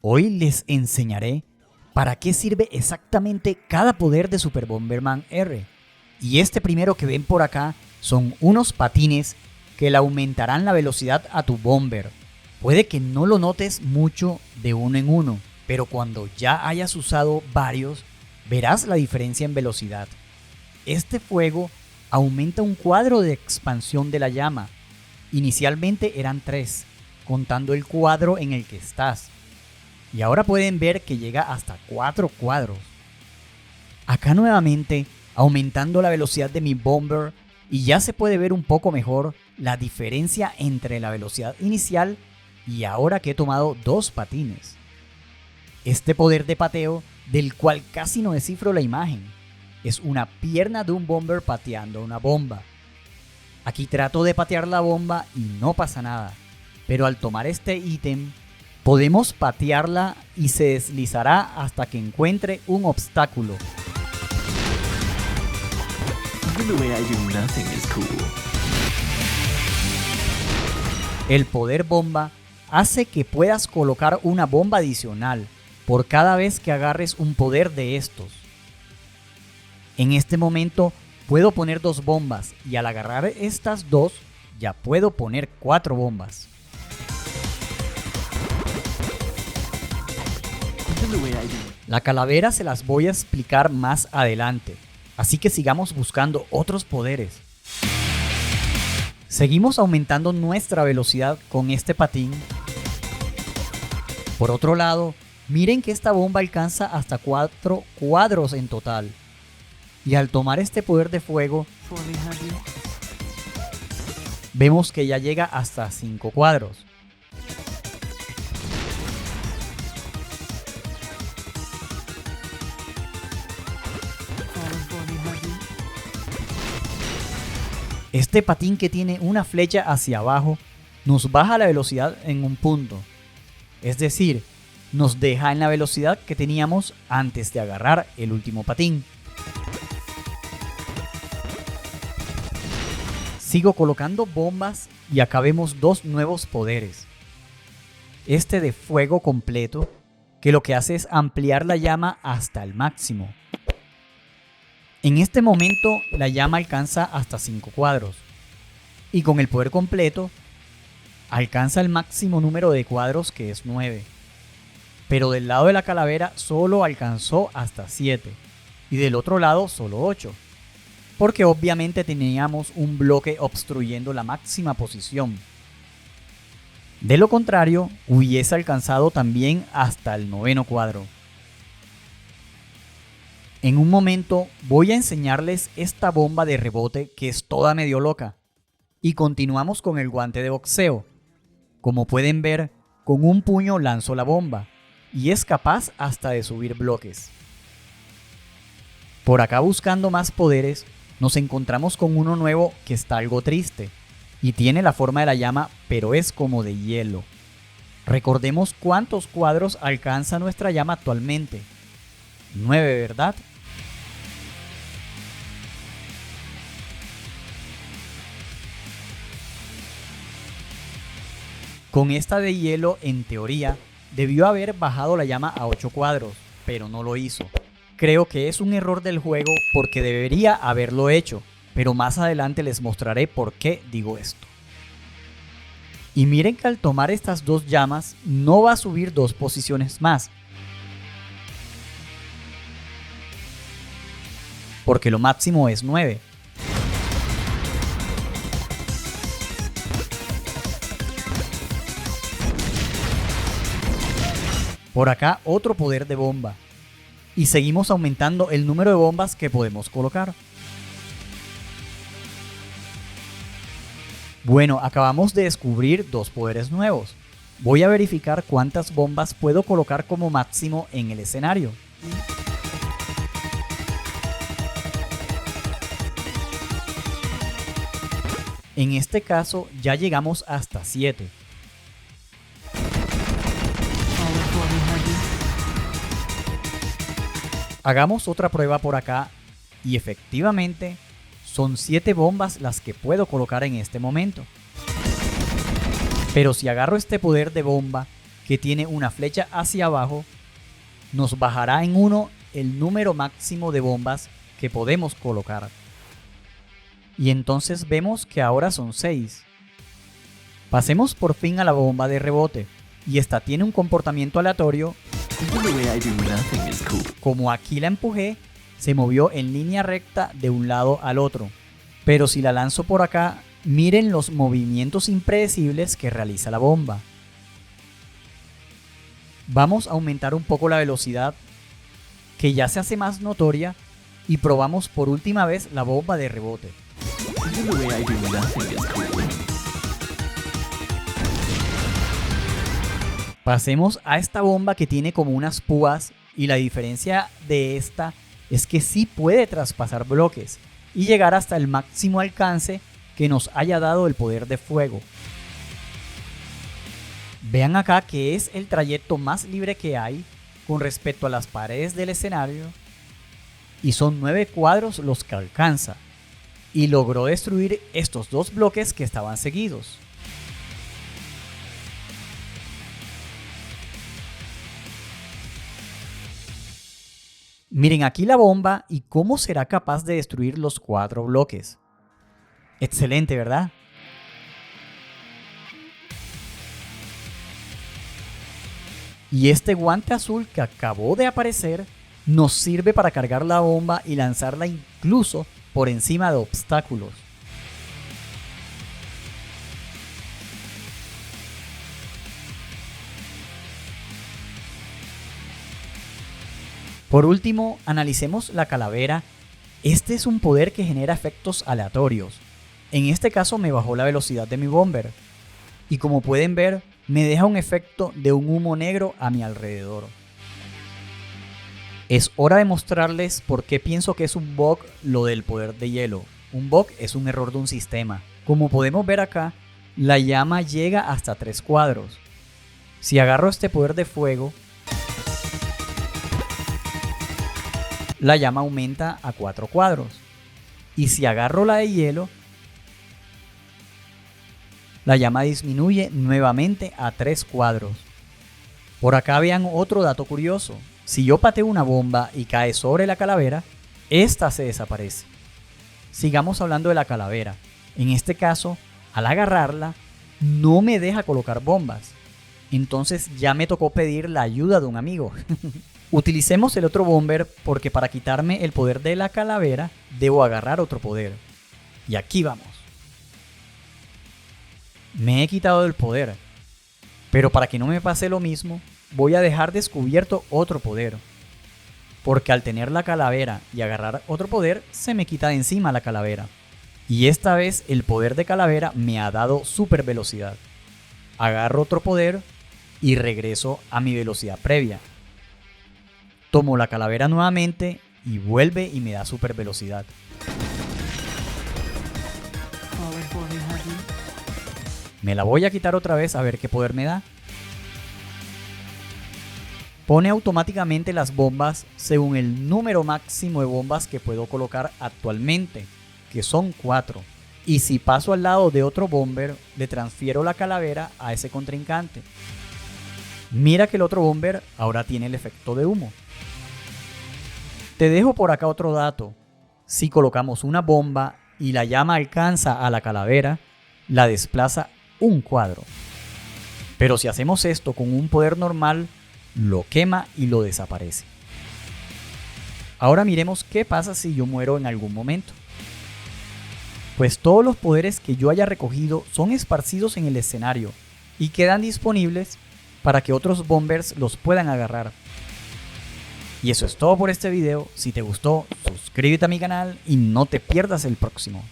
Hoy les enseñaré para qué sirve exactamente cada poder de Super Bomberman R. Y este primero que ven por acá son unos patines que le aumentarán la velocidad a tu bomber. Puede que no lo notes mucho de uno en uno, pero cuando ya hayas usado varios, verás la diferencia en velocidad. Este fuego aumenta un cuadro de expansión de la llama. Inicialmente eran 3, contando el cuadro en el que estás. Y ahora pueden ver que llega hasta 4 cuadros. Acá nuevamente aumentando la velocidad de mi bomber y ya se puede ver un poco mejor la diferencia entre la velocidad inicial y ahora que he tomado 2 patines. Este poder de pateo, del cual casi no descifro la imagen, es una pierna de un bomber pateando una bomba. Aquí trato de patear la bomba y no pasa nada, pero al tomar este ítem podemos patearla y se deslizará hasta que encuentre un obstáculo. El poder bomba hace que puedas colocar una bomba adicional por cada vez que agarres un poder de estos. En este momento puedo poner 2 bombas y al agarrar estas 2 ya puedo poner 4 bombas. La calavera se las voy a explicar más adelante, así que sigamos buscando otros poderes. Seguimos aumentando nuestra velocidad con este patín. Por otro lado, miren que esta bomba alcanza hasta 4 cuadros en total. Y al tomar este poder de fuego, vemos que ya llega hasta 5 cuadros. Este patín que tiene una flecha hacia abajo nos baja la velocidad en un punto. Es decir, nos deja en la velocidad que teníamos antes de agarrar el último patín. Sigo colocando bombas y acá vemos 2 nuevos poderes. Este de fuego completo, que lo que hace es ampliar la llama hasta el máximo. En este momento la llama alcanza hasta 5 cuadros. Y con el poder completo, alcanza el máximo número de cuadros, que es 9. Pero del lado de la calavera solo alcanzó hasta 7. Y del otro lado solo 8. Porque obviamente teníamos un bloque obstruyendo la máxima posición. De lo contrario, hubiese alcanzado también hasta el 9º cuadro. En un momento voy a enseñarles esta bomba de rebote que es toda medio loca. Y continuamos con el guante de boxeo. Como pueden ver, con un puño lanzo la bomba y es capaz hasta de subir bloques. Por acá buscando más poderes, nos encontramos con uno nuevo que está algo triste y tiene la forma de la llama, pero es como de hielo. Recordemos cuántos cuadros alcanza nuestra llama actualmente. 9, ¿verdad? Con esta de hielo, en teoría, debió haber bajado la llama a 8 cuadros, pero no lo hizo. Creo que es un error del juego porque debería haberlo hecho, pero más adelante les mostraré por qué digo esto. Y miren que al tomar estas 2 llamas no va a subir 2 posiciones más, porque lo máximo es 9. Por acá otro poder de bomba. Y seguimos aumentando el número de bombas que podemos colocar. Bueno, acabamos de descubrir 2 poderes nuevos. Voy a verificar cuántas bombas puedo colocar como máximo en el escenario. En este caso ya llegamos hasta 7. Hagamos otra prueba por acá y efectivamente son 7 bombas las que puedo colocar en este momento. Pero si agarro este poder de bomba, que tiene una flecha hacia abajo, nos bajará en 1 el número máximo de bombas que podemos colocar. Y entonces vemos que ahora son 6. Pasemos por fin a la bomba de rebote, y esta tiene un comportamiento aleatorio. Como aquí la empujé, se movió en línea recta de un lado al otro. Pero si la lanzo por acá, miren los movimientos impredecibles que realiza la bomba. Vamos a aumentar un poco la velocidad, que ya se hace más notoria, y probamos por última vez la bomba de rebote. Pasemos a esta bomba que tiene como unas púas, y la diferencia de esta es que sí puede traspasar bloques y llegar hasta el máximo alcance que nos haya dado el poder de fuego. Vean acá que es el trayecto más libre que hay con respecto a las paredes del escenario, y son 9 cuadros los que alcanza, y logró destruir estos 2 bloques que estaban seguidos. Miren aquí la bomba y cómo será capaz de destruir los 4 bloques. Excelente, ¿verdad? Y este guante azul que acabó de aparecer nos sirve para cargar la bomba y lanzarla incluso por encima de obstáculos. Por último, analicemos la calavera. Este es un poder que genera efectos aleatorios. En este caso me bajó la velocidad de mi bomber, y como pueden ver, me deja un efecto de un humo negro a mi alrededor. Es hora de mostrarles por qué pienso que es un bug lo del poder de hielo. Un bug es un error de un sistema. Como podemos ver acá, la llama llega hasta 3 cuadros. Si agarro este poder de fuego, la llama aumenta a 4 cuadros. Y si agarro la de hielo, la llama disminuye nuevamente a 3 cuadros. Por acá vean otro dato curioso. Si yo pateo una bomba y cae sobre la calavera, esta se desaparece. Sigamos hablando de la calavera. En este caso, al agarrarla, no me deja colocar bombas. Entonces ya me tocó pedir la ayuda de un amigo. Utilicemos el otro bomber porque para quitarme el poder de la calavera, debo agarrar otro poder. Y aquí vamos. Me he quitado el poder, pero para que no me pase lo mismo, voy a dejar descubierto otro poder, porque al tener la calavera y agarrar otro poder, se me quita de encima la calavera, y esta vez el poder de calavera me ha dado super velocidad. Agarro otro poder y regreso a mi velocidad previa. Tomo la calavera nuevamente y vuelve y me da super velocidad. Me la voy a quitar otra vez a ver qué poder me da. Pone automáticamente las bombas según el número máximo de bombas que puedo colocar actualmente, que son 4. Y si paso al lado de otro bomber, le transfiero la calavera a ese contrincante. Mira que el otro bomber ahora tiene el efecto de humo. Te dejo por acá otro dato. Si colocamos una bomba y la llama alcanza a la calavera, la desplaza un cuadro. Pero si hacemos esto con un poder normal, lo quema y lo desaparece. Ahora miremos qué pasa si yo muero en algún momento. Pues todos los poderes que yo haya recogido son esparcidos en el escenario y quedan disponibles para que otros bombers los puedan agarrar. Y eso es todo por este video. Si te gustó, suscríbete a mi canal y no te pierdas el próximo.